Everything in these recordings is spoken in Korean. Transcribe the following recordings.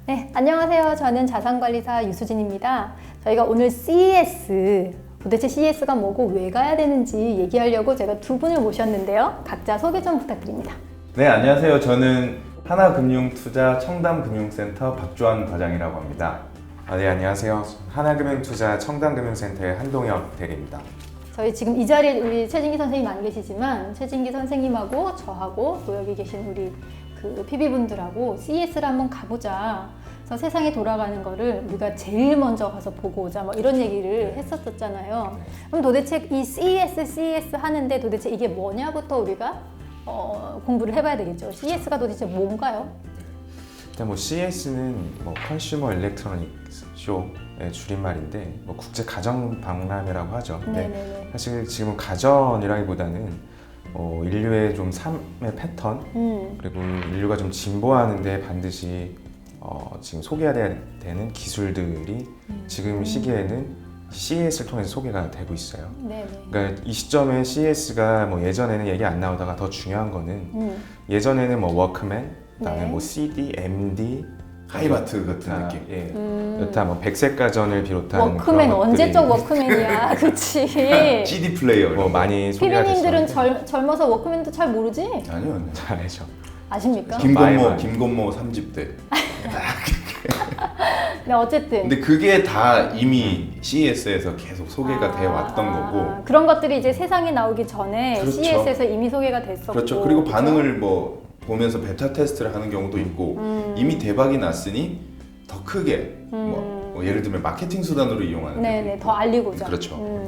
네, 안녕하세요. 저는 자산관리사 유수진입니다. 저희가 오늘 CES, 도대체 CES가 뭐고 왜 가야 되는지 얘기하려고 제가 두 분을 모셨는데요. 각자 소개 좀 부탁드립니다. 네, 안녕하세요. 저는 하나금융투자 청담금융센터 박주환 과장이라고 합니다. 네, 안녕하세요. 하나금융투자 청담금융센터의 한동혁 대리입니다. 저희 지금 이 자리에 우리 최진기 선생님 안 계시지만 최진기 선생님하고 저하고 또 여기 계신 우리 그 PB분들하고 CES를 한번 가보자. 그래서 세상이 돌아가는 거를 우리가 제일 먼저 가서 보고 오자 뭐 이런 얘기를 했었잖아요. 그럼 도대체 이 CES 하는데 도대체 이게 뭐냐부터 우리가 공부를 해봐야 되겠죠. CES가 도대체 뭔가요? 일단 CES는 컨슈머 일렉트로닉 쇼의 줄임말인데 국제 가전 박람회라고 하죠. 네네네. 사실 지금 가전이라기보다는 인류의 좀 삶의 패턴 그리고 인류가 좀 진보하는데 반드시 지금 소개해야 되는 기술들이 지금 시기에는 CES를 통해서 소개가 되고 있어요. 네네. 그러니까 이 시점에 CES가 예전에는 얘기 안 나오다가 더 중요한 거는 예전에는 워크맨, 그다음에 네. CD, MD, 하이마트 같은 느낌. 예, 여타 백색가전을 비롯한 워크맨 그런 것들이 언제적 워크맨이야, 그치? CD 플레이어. 많이 소개가 피비님들은 됐었는데 젊어서 워크맨도 잘 모르지? 아니요. 잘 알죠. 아십니까? 마이마이. 김건모 3집대. 네, 어쨌든. 근데 그게 다 이미 CES에서 계속 소개가 돼 왔던 거고. 그런 것들이 이제 세상에 나오기 전에 그렇죠. CES에서 이미 소개가 됐었고. 그렇죠. 그리고 반응을 보면서 베타 테스트를 하는 경우도 있고 이미 대박이 났으니 더 크게 예를 들면 마케팅 수단으로 이용하는 네네, 경우도 더 알리고자. 그렇죠.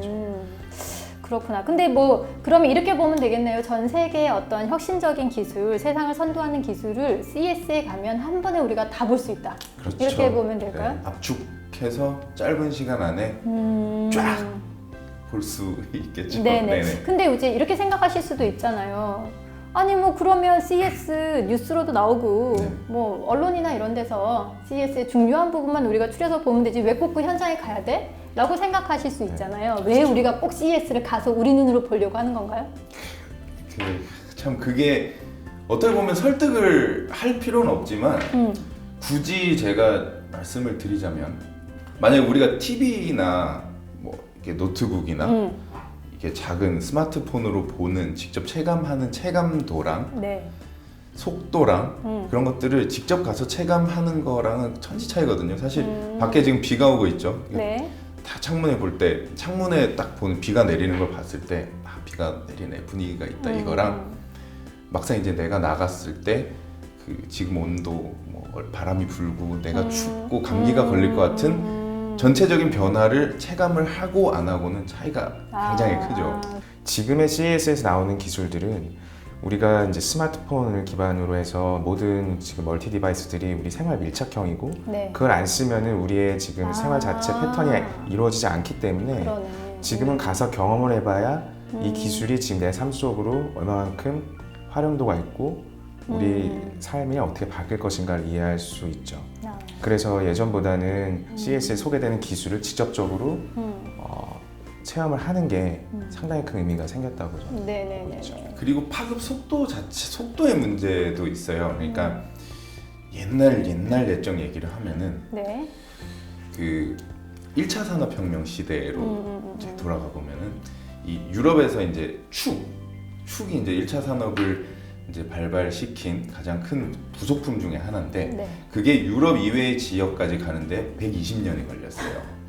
그렇구나. 근데 그러면 이렇게 보면 되겠네요. 전 세계의 어떤 혁신적인 기술, 세상을 선도하는 기술을 CES에 가면 한 번에 우리가 다 볼 수 있다. 그렇죠. 이렇게 보면 될까요? 네, 압축해서 짧은 시간 안에 쫙 볼 수 있겠죠. 네네. 근데 이제 이렇게 생각하실 수도 있잖아요. 아니 그러면 CES 뉴스로도 나오고 네. 언론이나 이런 데서 CES의 중요한 부분만 우리가 추려서 보면 되지 왜 꼭 그 현장에 가야 돼? 라고 생각하실 수 있잖아요. 왜 우리가 꼭 CES를 가서 우리 눈으로 보려고 하는 건가요? 참 그게 어떻게 보면 설득을 할 필요는 없지만 굳이 제가 말씀을 드리자면 만약에 우리가 TV나 이렇게 노트북이나 이렇게 작은 스마트폰으로 보는 직접 체감하는 체감도랑 네. 속도랑 그런 것들을 직접 가서 체감하는 거랑은 천지 차이거든요. 사실 밖에 지금 비가 오고 있죠. 네. 다 창문에 볼 때 창문에 딱 보는 비가 내리는 걸 봤을 때 비가 내리네 분위기가 있다 이거랑 막상 이제 내가 나갔을 때 그 지금 온도 바람이 불고 내가 춥고 감기가 걸릴 것 같은 전체적인 변화를 체감을 하고 안 하고는 차이가 굉장히 크죠. 지금의 CES에서 나오는 기술들은 우리가 이제 스마트폰을 기반으로 해서 모든 지금 멀티 디바이스들이 우리 생활 밀착형이고 네. 그걸 안 쓰면은 우리의 지금 생활 자체 패턴이 이루어지지 않기 때문에 그러네. 지금은 가서 경험을 해봐야 이 기술이 지금 내 삶 속으로 얼마만큼 활용도가 있고 우리 삶이 어떻게 바뀔 것인가를 이해할 수 있죠. 그래서 예전보다는 CES에 소개되는 기술을 직접적으로 체험을 하는 게 상당히 큰 의미가 생겼다고 저는 네네네. 보고 있죠. 그리고 파급 속도 자체 속도의 문제도 있어요. 그러니까 옛날 예적 얘기를 하면은 네. 그 1차 산업혁명 시대로 이제 돌아가 보면은 이 유럽에서 이제 축이 이제 1차 산업을 이제 발발시킨 가장 큰 부속품 중에 하나인데 네. 그게 유럽 이외의 지역까지 가는데 120년이 걸렸어요.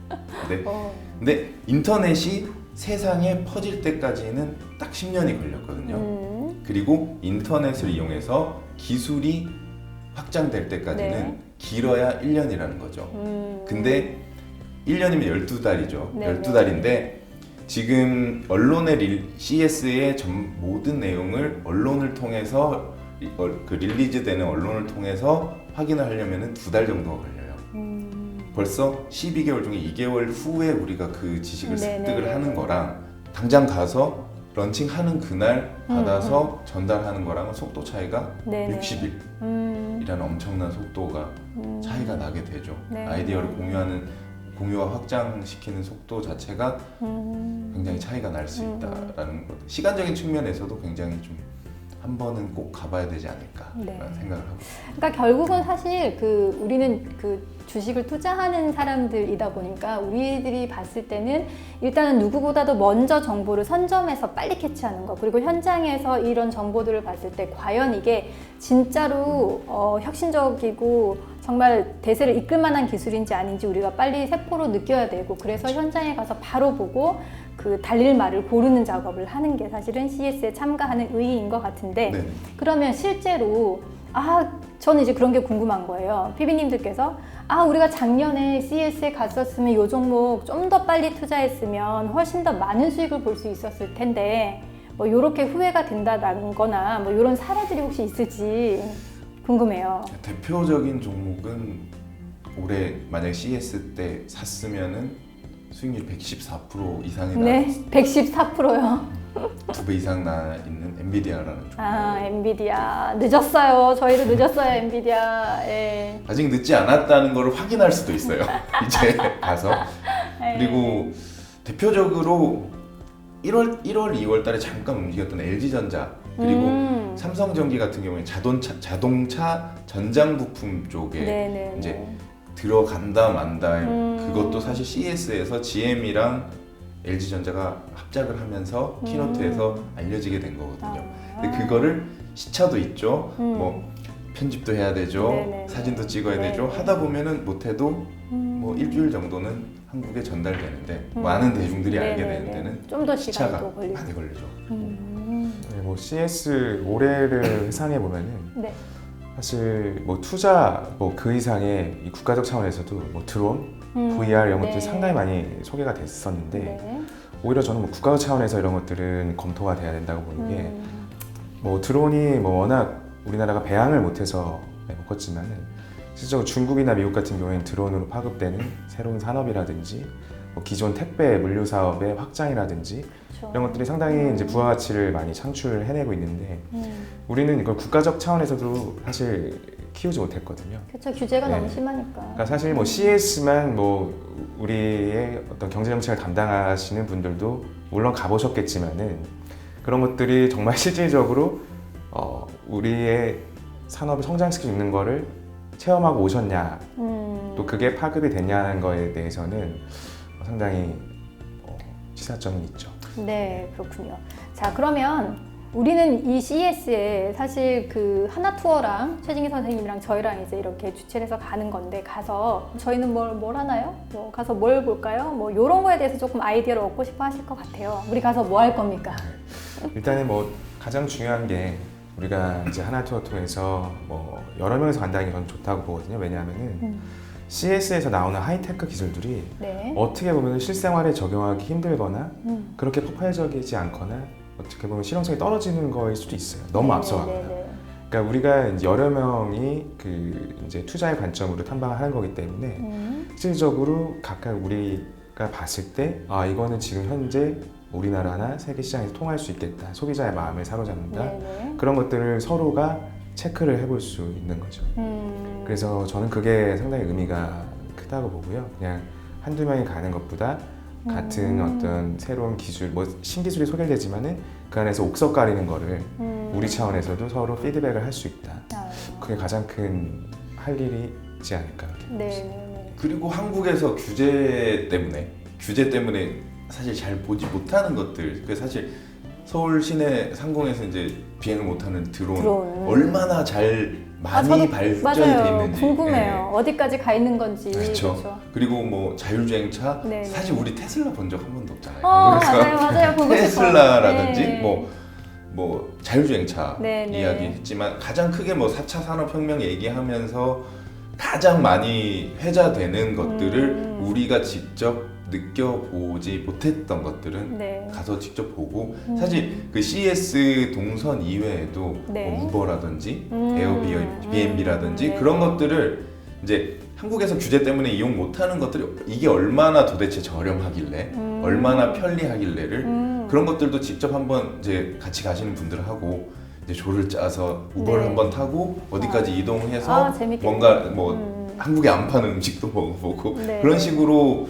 근데 인터넷이 세상에 퍼질 때까지는 딱 10년이 걸렸거든요. 그리고 인터넷을 이용해서 기술이 확장될 때까지는 네. 길어야 1년이라는 거죠. 근데 1년이면 12달이죠. 네, 12달인데 지금 언론의 CES의 모든 내용을 언론을 통해서 그 릴리즈되는 언론을 통해서 확인을 하려면 2달 정도가 걸려요. 벌써 12개월 중에 2개월 후에 우리가 그 지식을 습득을 하는 거랑 당장 가서 런칭하는 그날 받아서 전달하는 거랑은 속도 차이가 60일이라는 엄청난 속도가 차이가 나게 되죠. 아이디어를 공유와 확장시키는 속도 자체가 굉장히 차이가 날 수 있다라는 것. 시간적인 측면에서도 굉장히 좀 한 번은 꼭 가봐야 되지 않을까라는 네. 생각을 하고. 그러니까 결국은 사실 우리는 주식을 투자하는 사람들이다 보니까 우리들이 봤을 때는 일단은 누구보다도 먼저 정보를 선점해서 빨리 캐치하는 거, 그리고 현장에서 이런 정보들을 봤을 때 과연 이게 진짜로 혁신적이고 정말 대세를 이끌 만한 기술인지 아닌지 우리가 빨리 세포로 느껴야 되고, 그래서 현장에 가서 바로 보고 달릴 말을 고르는 작업을 하는 게 사실은 CES에 참가하는 의의인 것 같은데, 네. 그러면 실제로 저는 이제 그런 게 궁금한 거예요. PB님들께서 우리가 작년에 CES에 갔었으면 이 종목 좀 더 빨리 투자했으면 훨씬 더 많은 수익을 볼 수 있었을 텐데 뭐 이렇게 후회가 된다는 거나 뭐 이런 사례들이 혹시 있을지 궁금해요. 대표적인 종목은 올해 만약 CES 때 샀으면은 수익률 114% 이상이 네, 114%요. 2배 이상 나 있는 엔비디아라는 종목. 엔비디아 늦었어요. 저희도 늦었어요, 엔비디아. 예. 아직 늦지 않았다는 걸 확인할 수도 있어요. 이제 가서. 그리고 대표적으로 1월, 2월 달에 잠깐 움직였던 LG전자, 그리고 삼성전기 같은 경우에 자동차 전장 부품 쪽에 네네. 이제 들어간다 만다. 그것도 사실 CES에서 GM이랑 LG전자가 합작을 하면서 키노트에서 알려지게 된 거거든요. 근데 그거를 시차도 있죠. 뭐 편집도 해야 되죠. 네네. 사진도 찍어야 되죠. 하다 보면은 못해도 뭐 일주일 정도는 한국에 전달되는데 많은 대중들이 알게 되는 데는 좀 더 시차가 시간이 또 걸리죠. 많이 걸리죠. 네, 뭐 CS 올해를 회상해 보면은 네. 사실 뭐 투자 뭐 그 이상의 이 국가적 차원에서도 뭐 드론, VR 이런 것들이 네. 상당히 많이 소개가 됐었는데 네. 오히려 저는 뭐 국가적 차원에서 이런 것들은 검토가 돼야 된다고 보는 게 뭐 드론이 뭐 워낙 우리나라가 배양을 못해서 못 컸지만은 실제로 중국이나 미국 같은 경우에는 드론으로 파급되는 새로운 산업이라든지 뭐 기존 택배 물류 사업의 확장이라든지 그렇죠. 이런 것들이 상당히 이제 부가가치를 많이 창출해내고 있는데 우리는 이걸 국가적 차원에서도 사실 키우지 못했거든요. 그렇죠. 규제가 네. 너무 심하니까. 그러니까 사실 뭐 CES만 뭐 우리의 어떤 경제 정책을 담당하시는 분들도 물론 가보셨겠지만은 그런 것들이 정말 실질적으로 우리의 산업을 성장시킬 수 있는 거를 체험하고 오셨냐, 또 그게 파급이 됐냐는 거에 대해서는 상당히 시사점은 있죠. 네, 그렇군요. 자, 그러면 우리는 이 CES에 사실 하나투어랑 최진기 선생님이랑 저희랑 이제 이렇게 주최를 해서 가는 건데, 가서 저희는 뭘 하나요? 뭐 가서 뭘 볼까요? 뭐 이런 거에 대해서 조금 아이디어를 얻고 싶어 하실 것 같아요. 우리 가서 뭐 할 겁니까? 일단은 뭐 가장 중요한 게 우리가 이제 하나투어 통해서 뭐 여러 명이서 간다는 게 저는 좋다고 보거든요. 왜냐하면은 CES에서 나오는 하이테크 기술들이 네. 어떻게 보면 실생활에 적용하기 힘들거나 그렇게 폭발적이지 않거나 어떻게 보면 실용성이 떨어지는 거일 수도 있어요. 너무 앞서가거나. 네. 그러니까 우리가 이제 여러 명이 이제 투자의 관점으로 탐방을 하는 거기 때문에 실질적으로 각각 우리가 봤을 때 이거는 지금 현재 우리나라나 세계 시장에서 통할 수 있겠다. 소비자의 마음을 사로잡는다. 네네. 그런 것들을 서로가 체크를 해볼 수 있는 거죠. 그래서 저는 그게 상당히 의미가 크다고 보고요. 그냥 한두 명이 가는 것보다 같은 어떤 새로운 기술, 뭐 신기술이 소개되지만은 그 안에서 옥석 가리는 거를 우리 차원에서도 서로 피드백을 할 수 있다. 그게 가장 큰 할 일이지 않을까. 네. 그리고 한국에서 규제 때문에 사실 잘 보지 못하는 것들, 그 사실 서울 시내 상공에서 이제 비행을 못하는 드론. 얼마나 잘 많이 발전이 돼 있는지 궁금해요. 어디까지 가 있는 건지. 그렇죠. 그리고 뭐 자율주행차, 네네. 사실 우리 테슬라 본 적 한 번도 없잖아요. 맞아요. 보고 테슬라라든지 싶어요. 네. 뭐 자율주행차 네네. 이야기했지만 가장 크게 뭐 4차 산업혁명 얘기하면서 가장 많이 회자되는 것들을 우리가 직접 느껴보지 못했던 것들은 네. 가서 직접 보고 사실 그 CES 동선 이외에도 네. 뭐 우버라든지 에어비앤비라든지 네. 그런 것들을 이제 한국에서 규제 때문에 이용 못하는 것들이 이게 얼마나 도대체 저렴하길래 얼마나 편리하길래를 그런 것들도 직접 한번 이제 같이 가시는 분들하고 이제 조를 짜서 우버를 네. 한번 타고 어디까지 이동해서 재밌겠네요. 뭔가 뭐 한국에 안 파는 음식도 먹어보고 네. 그런 식으로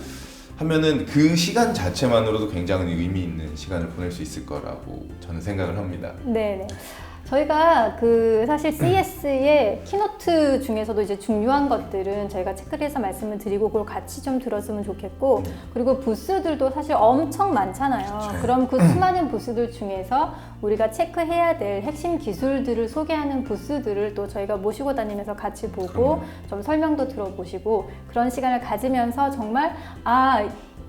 하면은 그 시간 자체만으로도 굉장히 의미 있는 시간을 보낼 수 있을 거라고 저는 생각을 합니다. 네네. 저희가 그 사실 CES의 키노트 중에서도 이제 중요한 것들은 저희가 체크를 해서 말씀을 드리고 그걸 같이 좀 들었으면 좋겠고, 그리고 부스들도 사실 엄청 많잖아요. 그럼 그 수많은 부스들 중에서 우리가 체크해야 될 핵심 기술들을 소개하는 부스들을 또 저희가 모시고 다니면서 같이 보고 좀 설명도 들어보시고 그런 시간을 가지면서 정말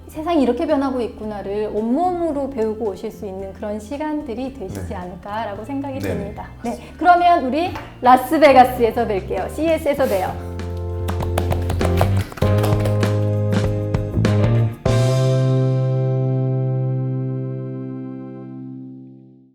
세상이 이렇게 변하고 있구나를 온몸으로 배우고 오실 수 있는 그런 시간들이 되시지 네. 않을까라고 생각이 네, 듭니다. 네, 그러면 우리 라스베가스에서 뵐게요. CES에서 봬요.